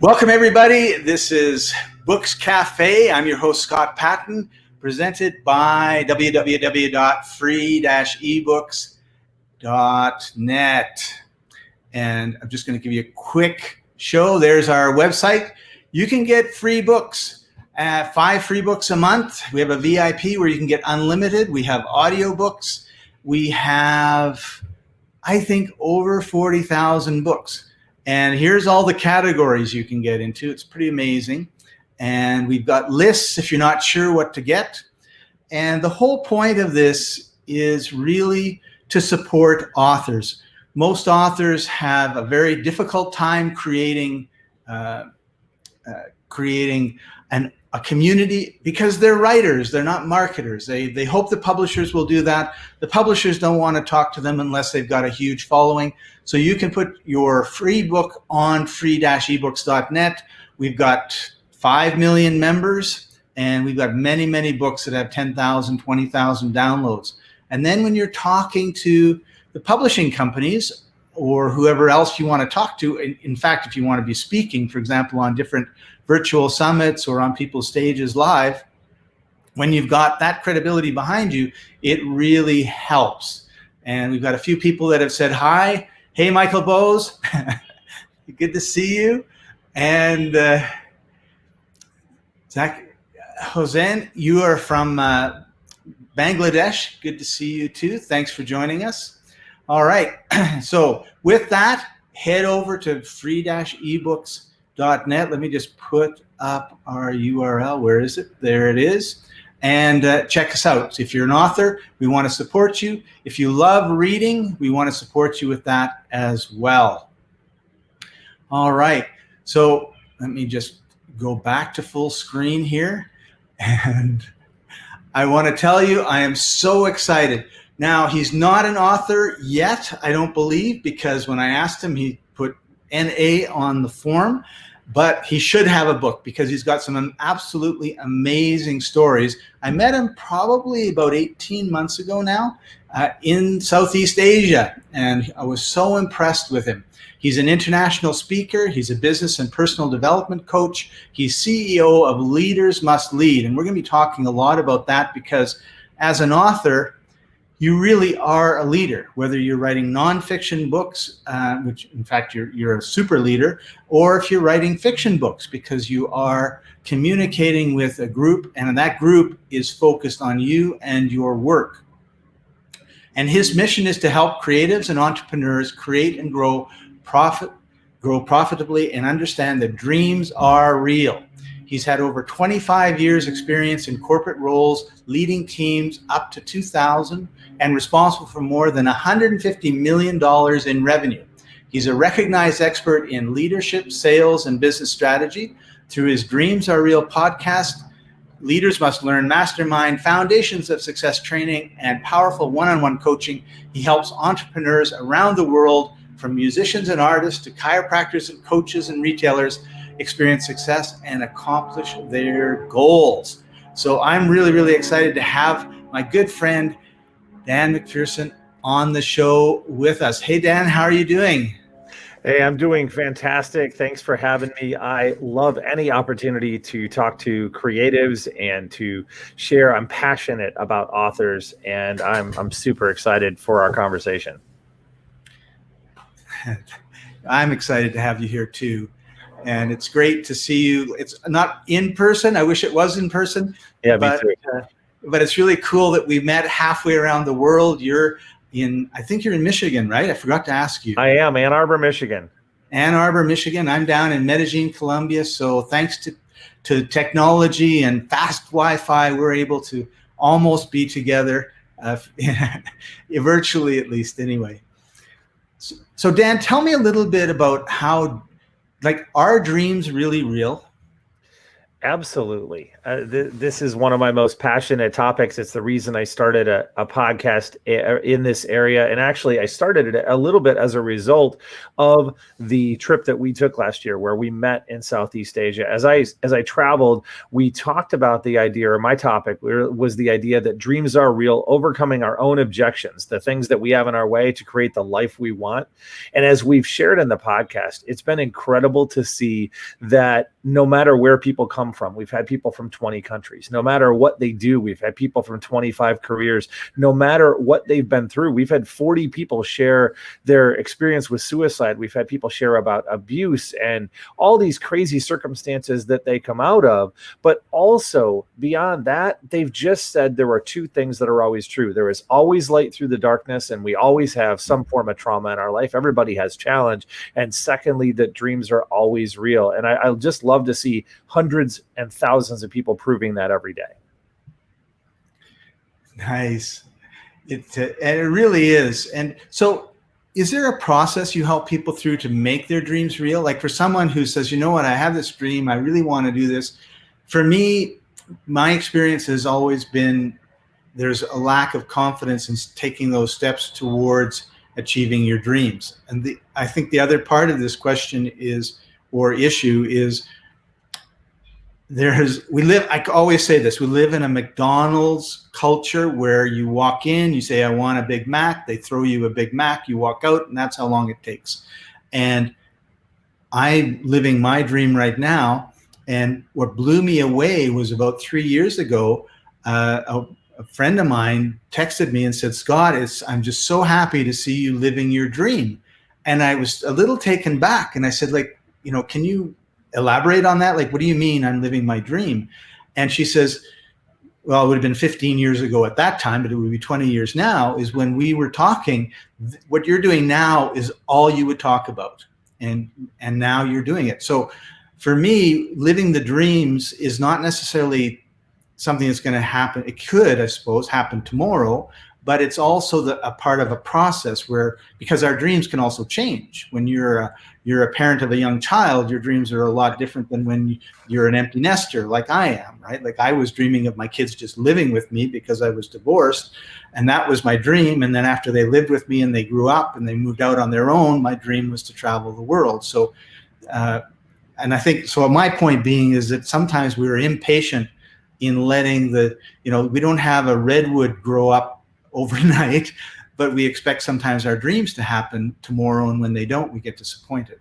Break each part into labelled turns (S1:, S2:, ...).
S1: Welcome, everybody. This is Books Cafe. I'm your host, Scott Patton, presented by www.free-ebooks.net. And I'm just going to give you a quick show. There's our website. You can get free books, 5 free books a month. We have a VIP where you can get unlimited. We have audiobooks. We have, I think, over 40,000 books. And here's all the categories you can get into. It's pretty amazing. And we've got lists if you're not sure what to get. And the whole point of this is really to support authors. Most authors have a very difficult time creating a community because they're writers, they're not marketers. They hope the publishers will do that. The publishers don't want to talk to them unless they've got a huge following. So you can put your free book on free-ebooks.net. We've got 5 million members, and we've got many, many books that have 10,000, 20,000 downloads. And then when you're talking to the publishing companies or whoever else you want to talk to, in fact, if you want to be speaking, for example, on different virtual summits or on people's stages live, when you've got that credibility behind you, it really helps. And we've got a few people that have said hi. Hey, Michael Bose, good to see you. And Zach Hossein, you are from Bangladesh. Good to see you too. Thanks for joining us. All right. So with that, head over to free-ebooks.net. Let me just put up our URL. Where is it? There it is. And check us out. If you're an author, we want to support you. If you love reading, we want to support you with that as well. All right. So let me just go back to full screen here. And I want to tell you, I am so excited. Now, he's not an author yet, I don't believe, because when I asked him, he put NA on the form. But he should have a book because he's got some absolutely amazing stories. I met him probably about 18 months ago now in Southeast Asia, and I was so impressed with him. He's an international speaker. He's a business and personal development coach. He's CEO of Leaders Must Lead, and we're going to be talking a lot about that because as an author, you really are a leader, whether you're writing nonfiction books, which in fact you're a super leader, or if you're writing fiction books because you are communicating with a group and that group is focused on you and your work. And his mission is to help creatives and entrepreneurs create and grow profitably and understand that dreams are real. He's had over 25 years experience in corporate roles, leading teams up to 2,000 and responsible for more than $150 million in revenue. He's a recognized expert in leadership, sales, and business strategy. Through his Dreams Are Real podcast, Leaders Must Learn Mastermind, Foundations of Success training, and powerful one-on-one coaching, he helps entrepreneurs around the world, from musicians and artists to chiropractors and coaches and retailers, experience success and accomplish their goals. So I'm really, really excited to have my good friend, Dan McPherson, on the show with us. Hey, Dan, how are you doing?
S2: Hey, I'm doing fantastic. Thanks for having me. I love any opportunity to talk to creatives and to share. I'm passionate about authors, and I'm super excited for our conversation.
S1: I'm excited to have you here too. And it's great to see you. It's not in person. I wish it was in person.
S2: Yeah,
S1: but,
S2: me too.
S1: But it's really cool that we met halfway around the world. I think you're in Michigan, right? I forgot to ask you.
S2: I am, Ann Arbor, Michigan.
S1: Ann Arbor, Michigan. I'm down in Medellin, Colombia. So thanks to technology and fast Wi-Fi, we're able to almost be together, virtually at least anyway. So Dan, tell me a little bit about how, are dreams really real?
S2: Absolutely. This is one of my most passionate topics. It's the reason I started a podcast in this area. And actually, I started it a little bit as a result of the trip that we took last year, where we met in Southeast Asia. As I traveled, we talked about the idea, or my topic was the idea that dreams are real, overcoming our own objections, the things that we have in our way to create the life we want. And as we've shared in the podcast, it's been incredible to see that no matter where people come from, we've had people from 20 countries. No matter what they do, we've had people from 25 careers. No matter what they've been through, we've had 40 people share their experience with suicide. We've had people share about abuse and all these crazy circumstances that they come out of. But also beyond that, they've just said there are two things that are always true. There is always light through the darkness, and we always have some form of trauma in our life. Everybody has challenge. And secondly, that dreams are always real. And I just love to see hundreds and thousands of people proving that every day.
S1: Nice. And it really is. And so is there a process you help people through to make their dreams real? Like for someone who says, you know what, I have this dream, I really want to do this. For me, my experience has always been there's a lack of confidence in taking those steps towards achieving your dreams. And I think the other part of this question is, or issue is, I always say this, we live in a McDonald's culture where you walk in, you say, I want a Big Mac, they throw you a Big Mac, you walk out, and that's how long it takes. And I'm living my dream right now. And what blew me away was about 3 years ago, a friend of mine texted me and said, Scott, I'm just so happy to see you living your dream. And I was a little taken back. And I said, can you elaborate on that? Like, what do you mean I'm living my dream? And she says, well, it would have been 15 years ago at that time, but it would be 20 years now, is when we were talking, what you're doing now is all you would talk about. And now you're doing it. So for me, living the dreams is not necessarily something that's going to happen. It could, I suppose, happen tomorrow, but it's also a part of a process where, because our dreams can also change. When you're a parent of a young child, your dreams are a lot different than when you're an empty nester like I am, right? Like I was dreaming of my kids just living with me because I was divorced, and that was my dream. And then after they lived with me and they grew up and they moved out on their own, my dream was to travel the world. So, and I think, so my point being is that sometimes we're impatient in letting we don't have a redwood grow up overnight, but we expect sometimes our dreams to happen tomorrow, and when they don't, we get disappointed.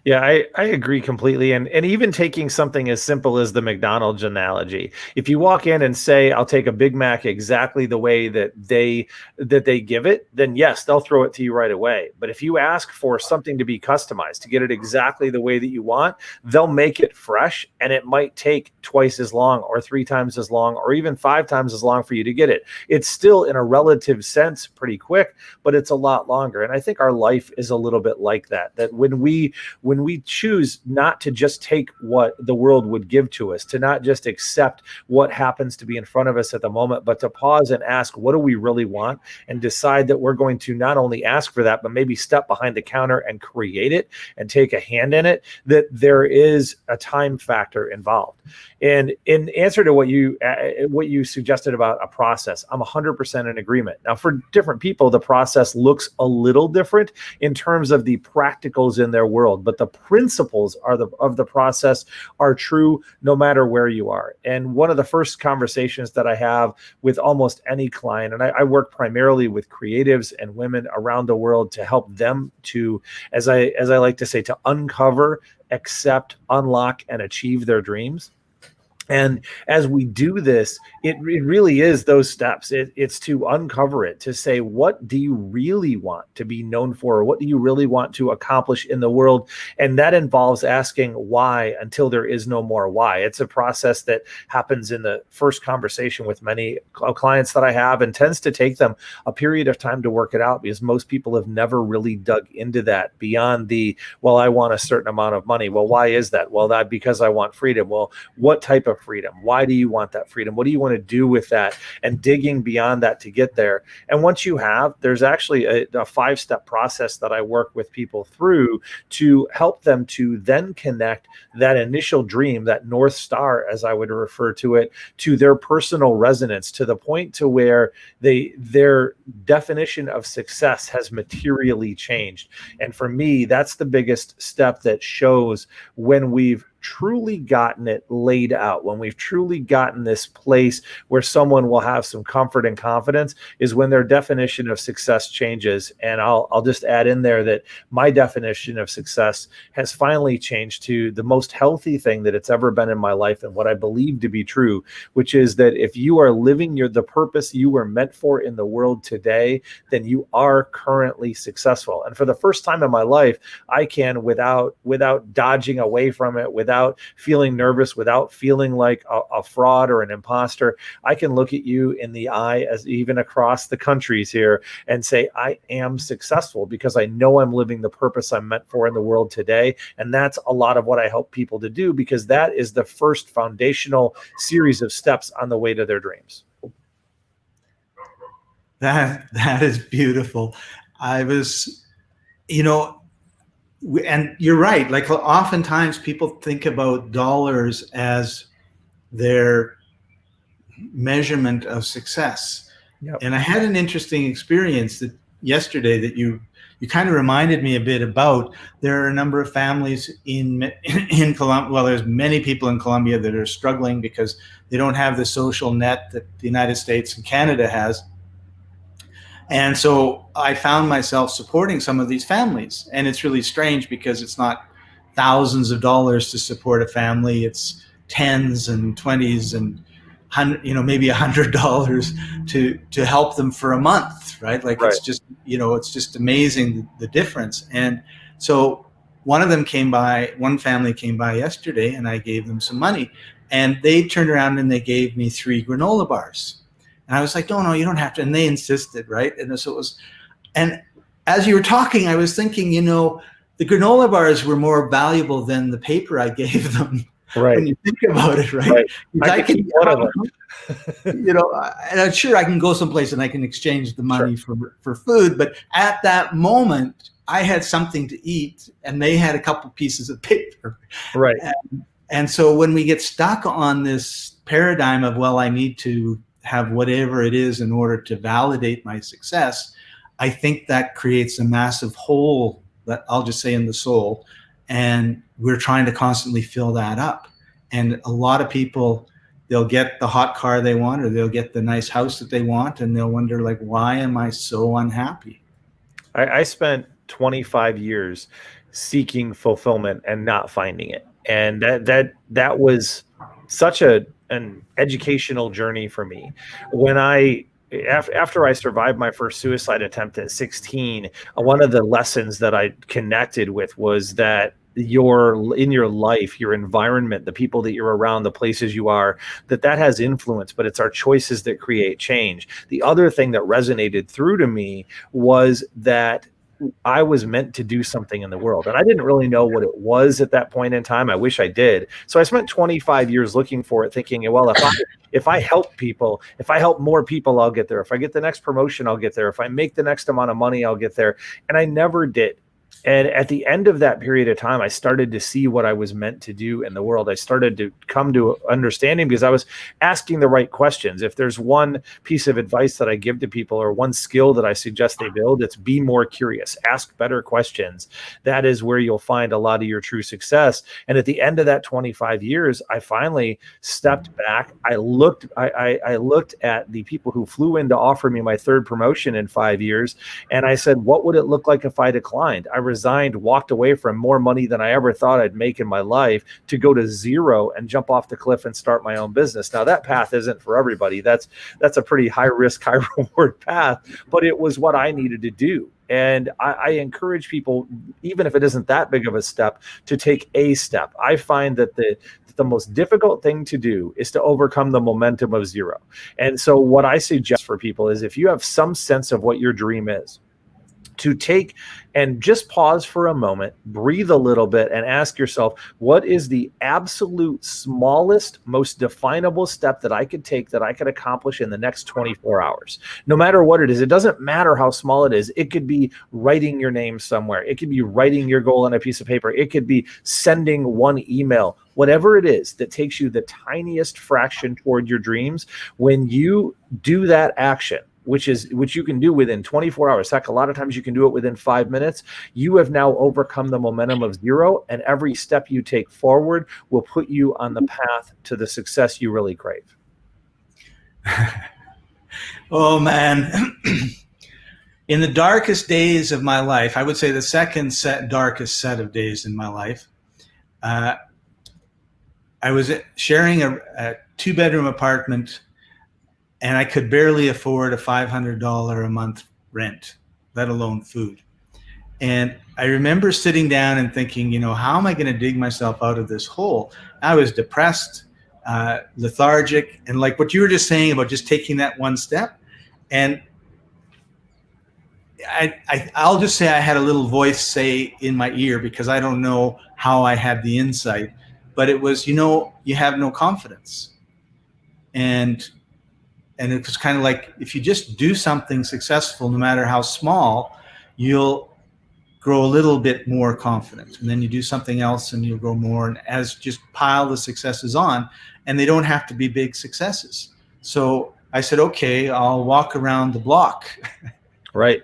S2: Yeah, I agree completely. And even taking something as simple as the McDonald's analogy, if you walk in and say, I'll take a Big Mac exactly the way that they give it, then yes, they'll throw it to you right away. But if you ask for something to be customized, to get it exactly the way that you want, they'll make it fresh, and it might take twice as long or 3 times as long or even 5 times as long for you to get it. It's still, in a relative sense, pretty quick, but it's a lot longer. And I think our life is a little bit like that when we choose not to just take what the world would give to us, to not just accept what happens to be in front of us at the moment, but to pause and ask, what do we really want? And decide that we're going to not only ask for that, but maybe step behind the counter and create it and take a hand in it, that there is a time factor involved. And in answer to what you suggested about a process, I'm 100% in agreement. Now, for different people, the process looks a little different in terms of the practicals in their world, but the principles of the process are true no matter where you are. And one of the first conversations that I have with almost any client, and I work primarily with creatives and women around the world to help them to, as I like to say, to uncover, accept, unlock, and achieve their dreams. And as we do this, it really is those steps. It's to uncover it, to say, what do you really want to be known for? Or what do you really want to accomplish in the world? And that involves asking why until there is no more why. It's a process that happens in the first conversation with many clients that I have, and tends to take them a period of time to work it out, because most people have never really dug into that beyond I want a certain amount of money. Well, why is that? Well, that because I want freedom. Well, what type of of freedom? Why do you want that freedom? What do you want to do with that? And digging beyond that to get there. And once you have, there's actually a 5-step process that I work with people through to help them to then connect that initial dream, that North Star, as I would refer to it, to their personal resonance, to the point to where their definition of success has materially changed. And for me, that's the biggest step that shows when we've truly gotten it laid out, when we've truly gotten this place where someone will have some comfort and confidence, is when their definition of success changes. And I'll just add in there that my definition of success has finally changed to the most healthy thing that it's ever been in my life, and what I believe to be true, which is that if you are living the purpose you were meant for in the world today, then you are currently successful. And for the first time in my life, I can, without dodging away from it, without feeling nervous, without feeling like a fraud or an imposter, I can look at you in the eye, as even across the countries here, and say, I am successful because I know I'm living the purpose I'm meant for in the world today. And that's a lot of what I help people to do, because that is the first foundational series of steps on the way to their dreams.
S1: That is beautiful. I was, and you're right. Like, oftentimes people think about dollars as their measurement of success.
S2: Yep.
S1: And I had an interesting experience yesterday that you kind of reminded me a bit about. There are a number of families in Colombia. Well, there's many people in Colombia that are struggling because they don't have the social net that the United States and Canada has. And so I found myself supporting some of these families. And it's really strange because it's not thousands of dollars to support a family. It's tens and 20s and maybe $100 to help them for a month, right? Like, right. It's just, it's just amazing the difference. And so one family came by yesterday, and I gave them some money, and they turned around and they gave me 3 granola bars. And I was like, no, you don't have to. And they insisted, right? And so it was, and as you were talking, I was thinking, the granola bars were more valuable than the paper I gave them.
S2: Right.
S1: When you think about it, right?
S2: I can keep one of them.
S1: And I'm sure I can go someplace and I can exchange the money for food. But at that moment, I had something to eat, and they had a couple pieces of paper.
S2: Right.
S1: And so when we get stuck on this paradigm of, well, I need to have whatever it is in order to validate my success, I think that creates a massive hole, that I'll just say, in the soul. And we're trying to constantly fill that up. And a lot of people, they'll get the hot car they want, or they'll get the nice house that they want, and they'll wonder, like, why am I so unhappy?
S2: I spent 25 years seeking fulfillment and not finding it. And that was such an educational journey for me. After I survived my first suicide attempt at 16, one of the lessons that I connected with was that in your life, your environment, the people that you're around, the places you are, that has influence, but it's our choices that create change. The other thing that resonated through to me was that I was meant to do something in the world. And I didn't really know what it was at that point in time. I wish I did. So I spent 25 years looking for it, thinking, well, if I help people, if I help more people, I'll get there. If I get the next promotion, I'll get there. If I make the next amount of money, I'll get there. And I never did. And at the end of that period of time, I started to see what I was meant to do in the world. I started to come to understanding because I was asking the right questions. If there's one piece of advice that I give to people, or one skill that I suggest they build, it's be more curious, ask better questions. That is where you'll find a lot of your true success. And at the end of that 25 years, I finally stepped back. I looked at the people who flew in to offer me my 3rd promotion in 5 years. And I said, what would it look like if I declined? I resigned, walked away from more money than I ever thought I'd make in my life, to go to zero and jump off the cliff and start my own business. Now, that path isn't for everybody. That's a pretty high risk, high reward path, but it was what I needed to do. And I encourage people, even if it isn't that big of a step, to take a step. I find that the most difficult thing to do is to overcome the momentum of zero. And so what I suggest for people is, if you have some sense of what your dream is, to take and just pause for a moment, breathe a little bit, and ask yourself, what is the absolute smallest, most definable step that I could take that I could accomplish in the next 24 hours? No matter what it is, it doesn't matter how small it is. It could be writing your name somewhere. It could be writing your goal on a piece of paper. It could be sending one email. Whatever it is that takes you the tiniest fraction toward your dreams, when you do that action, which you can do within 24 hours. Heck, a lot of times you can do it within 5 minutes. You have now overcome the momentum of zero, and every step you take forward will put you on the path to the success you really crave.
S1: Oh, man. In the darkest days of my life, I would say the second darkest set of days in my life, I was sharing a 2-bedroom apartment, and I could barely afford a $500 a month rent, let alone food. And I remember sitting down and thinking, how am I going to dig myself out of this hole? I was depressed, lethargic, and like what you were just saying about just taking that one step. And I'll just say I had a little voice say in my ear, because I don't know how I had the insight, but it was, you have no confidence. And it was kind of like, if you just do something successful, no matter how small, you'll grow a little bit more confident. And then you do something else and you'll grow more. And as just pile the successes on, and they don't have to be big successes. So I said, okay, I'll walk around the block.
S2: Right.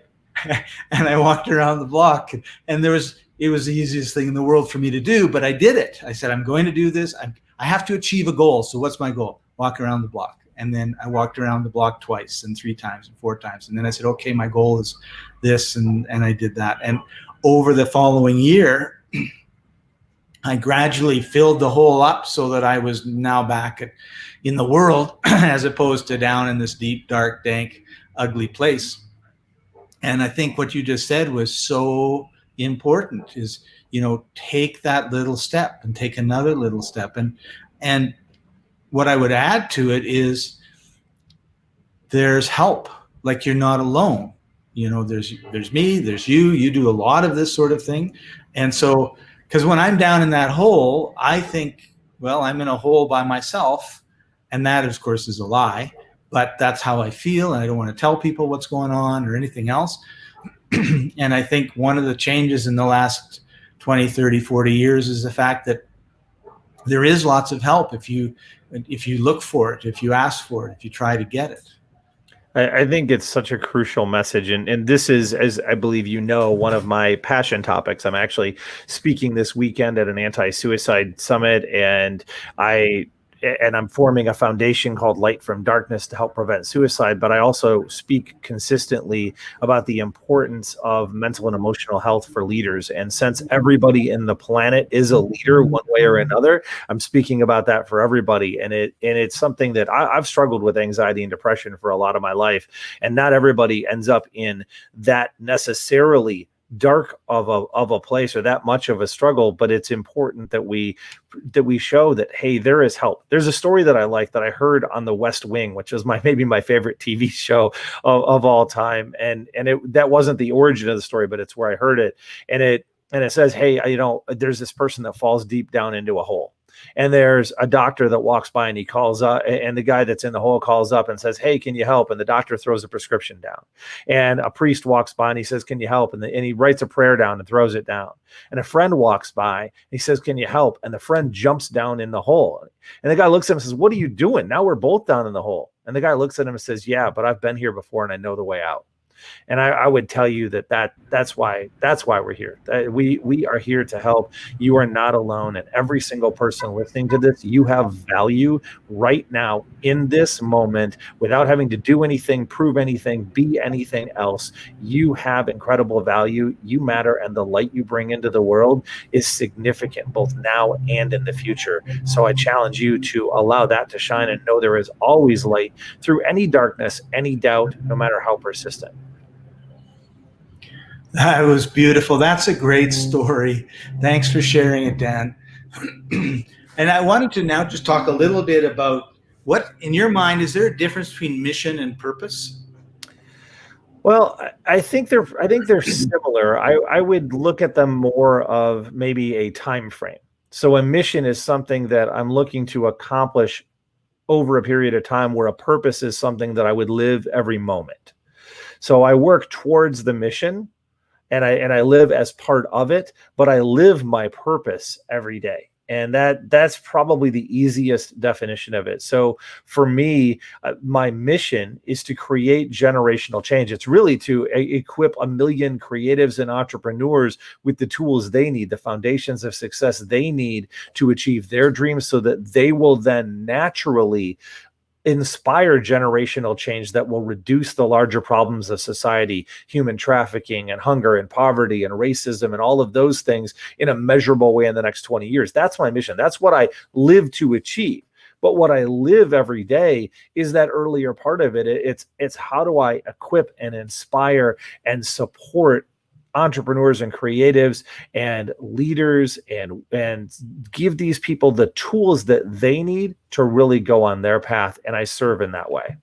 S1: And I walked around the block, and it was the easiest thing in the world for me to do, but I did it. I said, I'm going to do this. I have to achieve a goal. So what's my goal? Walk around the block. And then I walked around the block twice and 3 times and 4 times. And then I said, okay, my goal is this. And I did that. And over the following year, I gradually filled the hole up so that I was now back in the world as opposed to down in this deep, dark, dank, ugly place. And I think what you just said was so important is, take that little step and take another little step. And what I would add to it is there's help. Like, you're not alone. There's me, there's you do a lot of this sort of thing. And so, because when I'm down in that hole, I think, well, I'm in a hole by myself. And that, of course, is a lie. But that's how I feel. And I don't want to tell people what's going on or anything else. And I think one of the changes in the last 20, 30, 40 years is the fact that there is lots of help if you look for it, if you ask for it, if you try to get it.
S2: I think it's such a crucial message. And this is, as I believe one of my passion topics. I'm actually speaking this weekend at an anti-suicide summit, and I'm forming a foundation called Light from Darkness to help prevent suicide. But I also speak consistently about the importance of mental and emotional health for leaders. And since everybody in the planet is a leader one way or another, I'm speaking about that for everybody. And it's something that I've struggled with anxiety and depression for a lot of my life. And not everybody ends up in that necessarily dark of a place or that much of a struggle, but it's important that we show that, hey, there is help. There's a story that I like that I heard on The West Wing, which is maybe my favorite TV show of all time, and that wasn't the origin of the story, but it's where I heard it, and it says, hey, there's this person that falls deep down into a hole. And there's a doctor that walks by, and he calls up, and the guy that's in the hole calls up and says, hey, can you help? And the doctor throws a prescription down. And a priest walks by and he says, can you help? And he writes a prayer down and throws it down. And a friend walks by, and he says, can you help? And the friend jumps down in the hole. And the guy looks at him and says, what are you doing? Now we're both down in the hole. And the guy looks at him and says, yeah, but I've been here before and I know the way out. And I would tell you that's why we're here. We are here to help. You are not alone. And every single person listening to this, you have value right now in this moment without having to do anything, prove anything, be anything else. You have incredible value. You matter. And the light you bring into the world is significant both now and in the future. So I challenge you to allow that to shine and know there is always light through any darkness, any doubt, no matter how persistent.
S1: That was beautiful. That's a great story. Thanks for sharing it, Dan. And I wanted to now just talk a little bit about what, in your mind, is there a difference between mission and purpose?
S2: Well, I think they're similar. I would look at them more of maybe a time frame. So a mission is something that I'm looking to accomplish over a period of time, where a purpose is something that I would live every moment. So I work towards the mission, and I live as part of it, but I live my purpose every day. And that's probably the easiest definition of it. So for me, my mission is to create generational change. It's really to equip a million creatives and entrepreneurs with the tools they need, the foundations of success they need to achieve their dreams, so that they will then naturally inspire generational change that will reduce the larger problems of society, human trafficking and hunger and poverty and racism and all of those things, in a measurable way in the next 20 years. That's my mission. That's what I live to achieve. But what I live every day is that earlier part of it. It's how do I equip and inspire and support entrepreneurs and creatives and leaders, and give these people the tools that they need to really go on their path, and I serve in that way.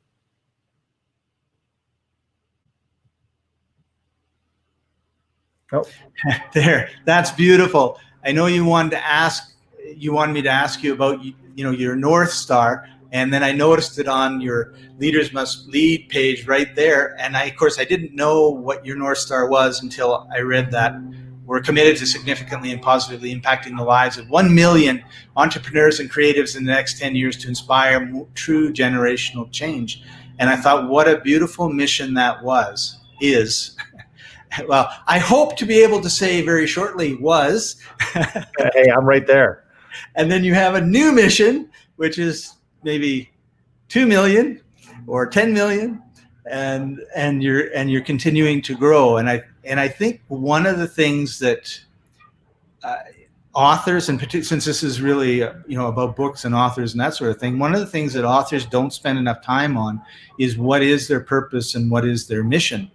S2: Oh,
S1: There, that's beautiful. I know you wanted me to ask you about, your North Star, and then I noticed it on your Leaders Must Lead page right there. And of course, I didn't know what your North Star was until I read that we're committed to significantly and positively impacting the lives of 1 million entrepreneurs and creatives in the next 10 years to inspire true generational change. And I thought, what a beautiful mission that is. Well, I hope to be able to say very shortly was.
S2: hey, I'm right there.
S1: And then you have a new mission, which is maybe 2 million or 10 million, and you're continuing to grow. And I think one of the things that authors, and particularly since this is really about books and authors and that sort of thing, one of the things that authors don't spend enough time on is what is their purpose and what is their mission.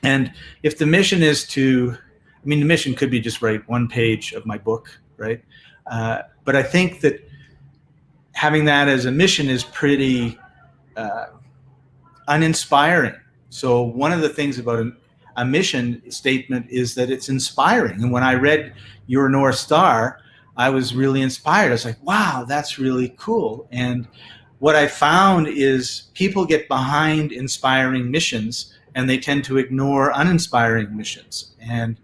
S1: And if the mission is the mission could be just write one page of my book, right? But I think that having that as a mission is pretty uninspiring. So one of the things about a mission statement is that it's inspiring. And when I read your North Star, I was really inspired. I was like, wow, that's really cool. And what I found is people get behind inspiring missions and they tend to ignore uninspiring missions. And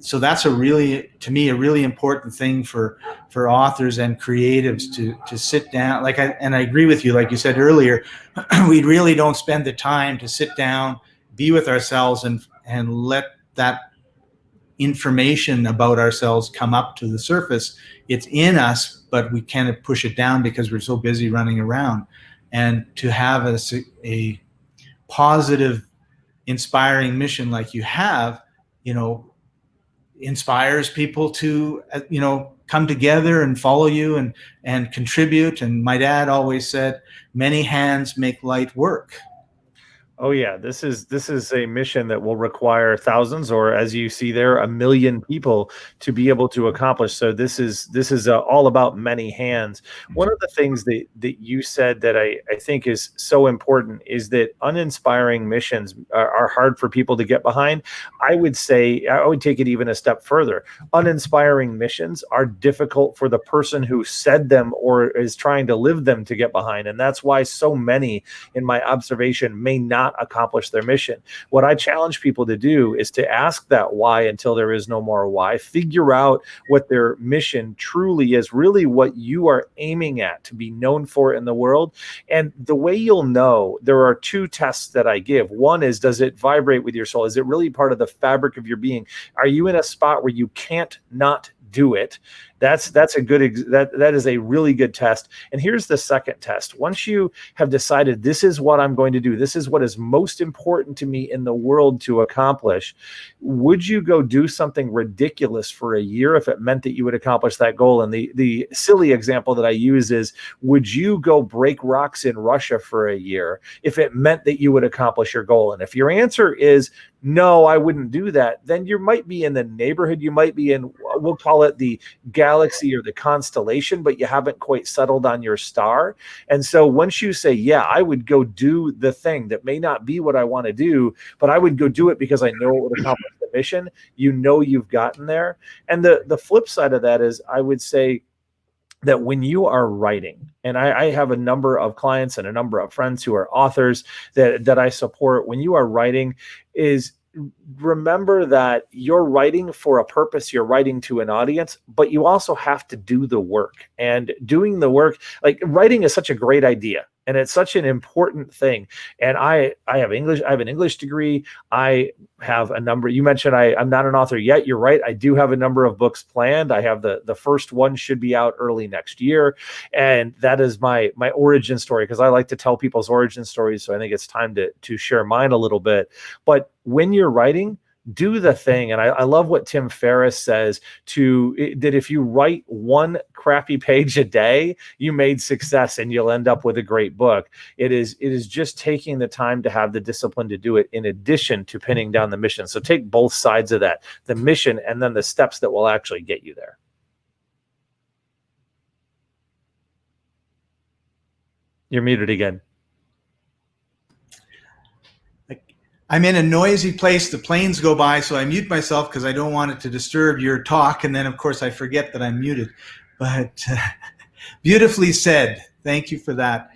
S1: so that's to me, a really important thing for authors and creatives to sit down. And I agree with you, like you said earlier, we really don't spend the time to sit down, be with ourselves, and let that information about ourselves come up to the surface. It's in us, but we kind of push it down because we're so busy running around. And to have a positive, inspiring mission like you have, inspires people to come together and follow you and contribute. And my dad always said, many hands make light work.
S2: Oh yeah, this is a mission that will require thousands, or as you see there, 1 million people to be able to accomplish. So this is all about many hands. One of the things that you said that I think is so important is that uninspiring missions are hard for people to get behind. I would take it even a step further. Uninspiring missions are difficult for the person who said them or is trying to live them to get behind, and that's why so many, in my observation, may not accomplish their mission. What I challenge people to do is to ask that why until there is no more why. Figure out what their mission truly is, really what you are aiming at to be known for in the world. And the way you'll know, there are 2 tests that I give. One is, does it vibrate with your soul? Is it really part of the fabric of your being? Are you in a spot where you can't not do it? That is a really good test. And here's the second test. Once you have decided, this is what I'm going to do, this is what is most important to me in the world to accomplish, would you go do something ridiculous for a year if it meant that you would accomplish that goal? And the silly example that I use is, would you go break rocks in Russia for a year if it meant that you would accomplish your goal? And if your answer is no, I wouldn't do that, then you might be in the neighborhood, you might be in, we'll call it the galaxy or the constellation, but you haven't quite settled on your star. And so once you say, yeah, I would go do the thing that may not be what I want to do, but I would go do it because I know it would accomplish the mission, you've gotten there. And the flip side of that is, I would say that when you are writing, and I have a number of clients and a number of friends who are authors that I support, when you are writing, is remember that you're writing for a purpose, you're writing to an audience, but you also have to do the work. And doing the work, like writing is such a great idea. And it's such an important thing. And I have an English degree. I have a number, you mentioned I'm not an author yet. You're right. I do have a number of books planned. I have the first one should be out early next year. And that is my origin story, because I like to tell people's origin stories. So I think it's time to share mine a little bit. But when you're writing, do the thing. And I love what Tim Ferriss says, that if you write one crappy page a day, you made success and you'll end up with a great book. It is just taking the time to have the discipline to do it, in addition to pinning down the mission. So take both sides of that, the mission and then the steps that will actually get you there. You're muted again.
S1: I'm in a noisy place. The planes go by, so I mute myself because I don't want it to disturb your talk. And then, of course, I forget that I'm muted. But beautifully said. Thank you for that.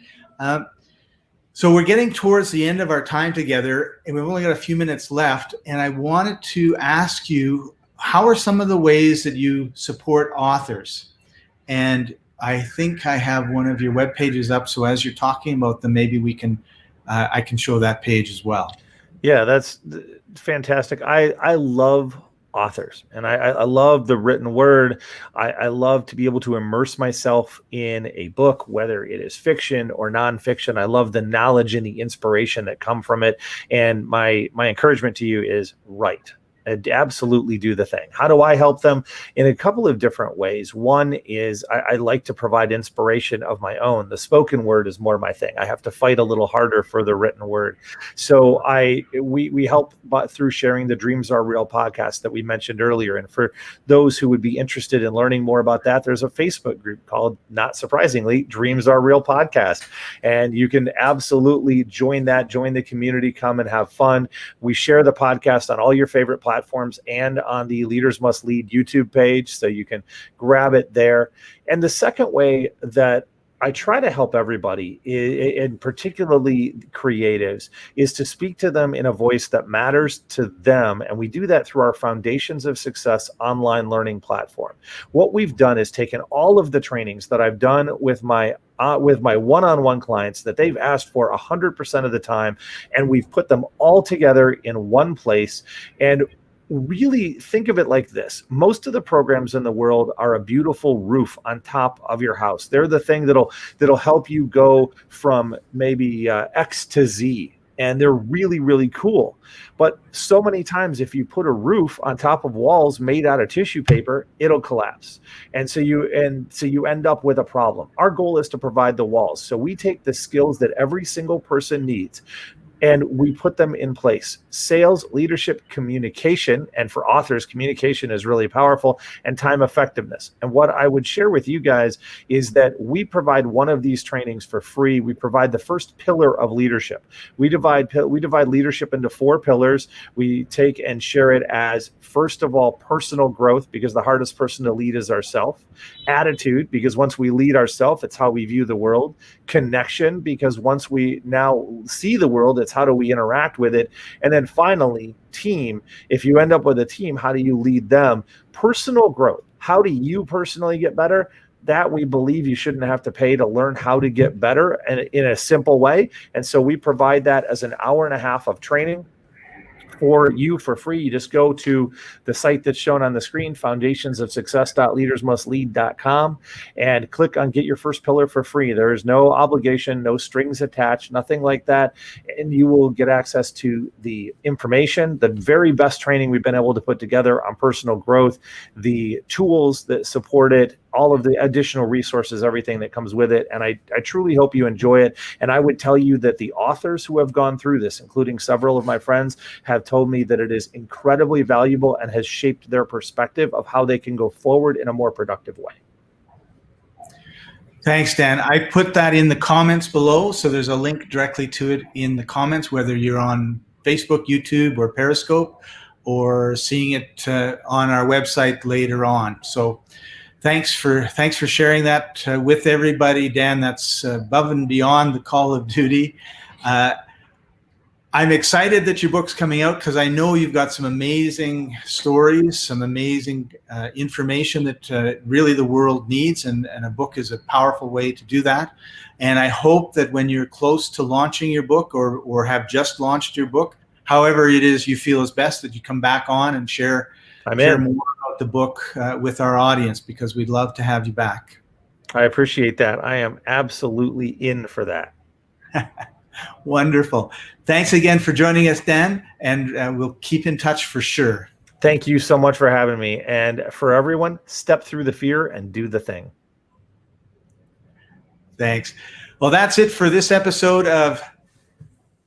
S1: So we're getting towards the end of our time together, and we've only got a few minutes left. And I wanted to ask you, how are some of the ways that you support authors? And I think I have one of your web pages up. So as you're talking about them, maybe I can show that page as well.
S2: Yeah, that's fantastic. I love authors, and I love the written word. I love to be able to immerse myself in a book, whether it is fiction or nonfiction. I love the knowledge and the inspiration that come from it. And my encouragement to you is write. Absolutely do the thing. How do I help them? In a couple of different ways. One is I like to provide inspiration of my own. The spoken word is more my thing. I have to fight a little harder for the written word. So we help through sharing the Dreams Are Real podcast that we mentioned earlier. And for those who would be interested in learning more about that, there's a Facebook group called, not surprisingly, Dreams Are Real podcast. And you can absolutely join the community, come and have fun. We share the podcast on all your favorite platforms and on the Leaders Must Lead YouTube page, so you can grab it there. And the second way that I try to help everybody, and particularly creatives, is to speak to them in a voice that matters to them. And we do that through our Foundations of Success online learning platform. What we've done is taken all of the trainings that I've done with my one-on-one clients that they've asked for 100% of the time, and we've put them all together in one place. And really think of it like this. Most of the programs in the world are a beautiful roof on top of your house. They're the thing that'll help you go from maybe X to Z. And they're really, really cool. But so many times, if you put a roof on top of walls made out of tissue paper, it'll collapse. And so you end up with a problem. Our goal is to provide the walls. So we take the skills that every single person needs, and we put them in place. Sales, leadership, communication, and for authors, communication is really powerful, and time effectiveness. And what I would share with you guys is that we provide one of these trainings for free. We provide the first pillar of leadership. We divide leadership into 4 pillars. We take and share it as, first of all, personal growth, because the hardest person to lead is ourselves. Attitude, because once we lead ourselves, it's how we view the world. Connection, because once we now see the world, it's how do we interact with it. And then finally, team. If you end up with a team, how do you lead them? Personal growth. How do you personally get better? That we believe you shouldn't have to pay to learn how to get better, and in a simple way. And so we provide that as an hour and a half of training for you for free. You just go to the site that's shown on the screen, foundationsofsuccess.leadersmustlead.com, and click on Get Your First Pillar for free. There is no obligation, no strings attached, nothing like that. And you will get access to the information, the very best training we've been able to put together on personal growth, the tools that support it, all of the additional resources, everything that comes with it. And I truly hope you enjoy it. And I would tell you that the authors who have gone through this, including several of my friends, have told me that it is incredibly valuable and has shaped their perspective of how they can go forward in a more productive way.
S1: Thanks, Dan. I put that in the comments below, so there's a link directly to it in the comments, whether you're on Facebook, YouTube, or Periscope, or seeing it on our website later on. So thanks for sharing that with everybody, Dan. That's above and beyond the call of duty. I'm excited that your book's coming out because I know you've got some amazing stories, some amazing information that really the world needs, and a book is a powerful way to do that. And I hope that when you're close to launching your book or have just launched your book, however it is you feel is best, that you come back on and share more about the book with our audience, because we'd love to have you back.
S2: I appreciate that. I am absolutely in for that.
S1: Wonderful. Thanks again for joining us, Dan, and we'll keep in touch for sure.
S2: Thank you so much for having me. And for everyone, step through the fear and do the thing.
S1: Thanks. Well, that's it for this episode of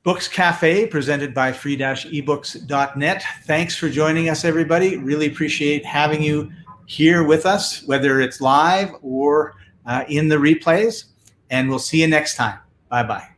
S1: Books Cafe, presented by free-ebooks.net. Thanks for joining us, everybody. Really appreciate having you here with us, whether it's live or in the replays. And we'll see you next time. Bye-bye.